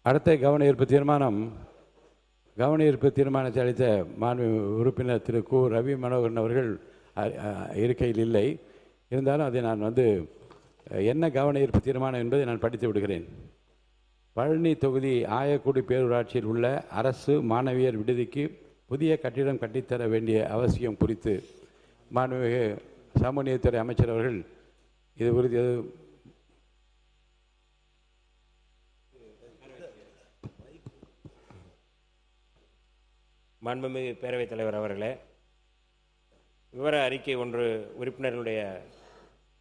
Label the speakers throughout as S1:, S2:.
S1: அடுத்த கவன ஈர்ப்பு தீர்மானத்தை அளித்த மாண்பு உறுப்பினர் திரு கு ரவி மனோகரன் அவர்கள் இருக்கையில் இல்லை. இருந்தாலும் அதை நான் என்ன கவன ஈர்ப்பு தீர்மானம் என்பதை நான் படித்து விடுகிறேன். பழனி தொகுதி ஆயக்குடி பேரூராட்சியில் உள்ள அரசு மாணவியர் விடுதிக்கு புதிய கட்டிடம் கட்டித்தர வேண்டிய அவசியம் குறித்து மாண்புமிகு சமூக நீதித்துறை அமைச்சர் அவர்கள் இது குறித்து
S2: மாண்புமிகு பேரவைத் தலைவர் அவர்களே, விவர அறிக்கை ஒன்று உறுப்பினர்களுடைய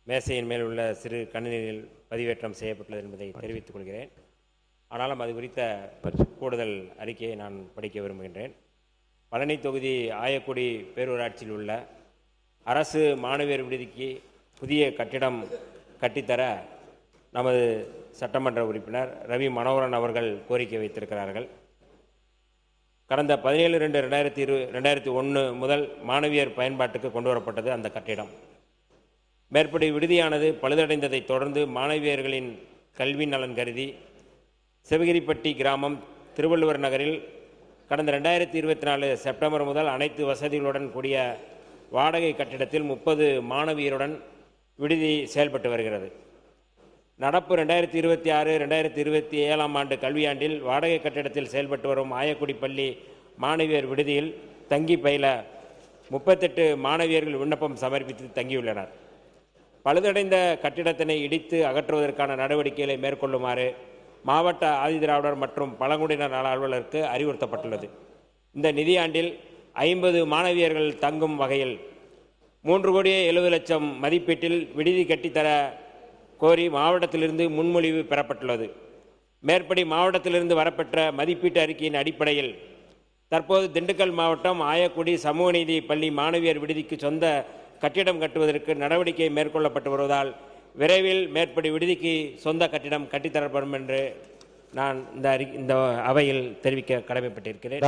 S2: மேசையின் மேல் உள்ள சிறு கணினியில் பதிவேற்றம் செய்யப்பட்டுள்ளது என்பதை தெரிவித்துக் கொள்கிறேன். ஆனாலும் அது குறித்த கூடுதல் அறிக்கையை நான் படிக்க விரும்புகின்றேன். பழனி தொகுதி ஆயக்குடி பேரூராட்சியில் உள்ள அரசு மாணவியர் விடுதிக்கு புதிய கட்டிடம் கட்டித்தர நமது சட்டமன்ற உறுப்பினர் ரவி மனோகரன் அவர்கள் கோரிக்கை வைத்திருக்கிறார்கள். கடந்த 17/2/2001 முதல் மாணவியர் பயன்பாட்டுக்கு கொண்டு வரப்பட்டது அந்த கட்டிடம். மேற்படி விடுதியானது பழுதடைந்ததை தொடர்ந்து மாணவியர்களின் கல்வி நலன் கருதி சிவகிரிப்பட்டி கிராமம் திருவள்ளுவர் நகரில் கடந்த 2024 செப்டம்பர் முதல் அனைத்து வசதிகளுடன் கூடிய வாடகை கட்டிடத்தில் 30 மாணவியருடன் விடுதி செயல்பட்டு வருகிறது. நடப்பு 2026-2027 ஆண்டு கல்வியாண்டில் வாடகை கட்டிடத்தில் செயல்பட்டு வரும் ஆயக்குடி பள்ளி மாணவியர் விடுதியில் தங்கி பயில 38 மாணவியர்கள் விண்ணப்பம் சமர்ப்பித்து தங்கியுள்ளனர். பழுதடைந்த கட்டிடத்தினை இடித்து அகற்றுவதற்கான நடவடிக்கைகளை மேற்கொள்ளுமாறு மாவட்ட ஆதிதிராவிடர் மற்றும் பழங்குடியினர் நல அலுவலருக்கு அறிவுறுத்தப்பட்டுள்ளது. இந்த நிதியாண்டில் 50 மாணவியர்கள் தங்கும் வகையில் 3,70,00,000 மதிப்பீட்டில் விடுதி கட்டித்தர கோரி மாவட்டத்திலிருந்து முன்மொழிவு பெறப்பட்டுள்ளது. மேற்படி மாவட்டத்திலிருந்து வரப்பெற்ற மதிப்பீட்டு அறிக்கையின் அடிப்படையில் தற்போது திண்டுக்கல் மாவட்டம் ஆயக்குடி சமூக நீதி பள்ளி மாணவியர் விடுதிக்கு சொந்த கட்டிடம் கட்டுவதற்கு நடவடிக்கை மேற்கொள்ளப்பட்டு வருவதால் விரைவில் மேற்படி விடுதிக்கு சொந்த கட்டிடம் கட்டித்தரப்படும் என்று நான் இந்த அவையில் தெரிவிக்க கடமைப்பட்டிருக்கிறேன்.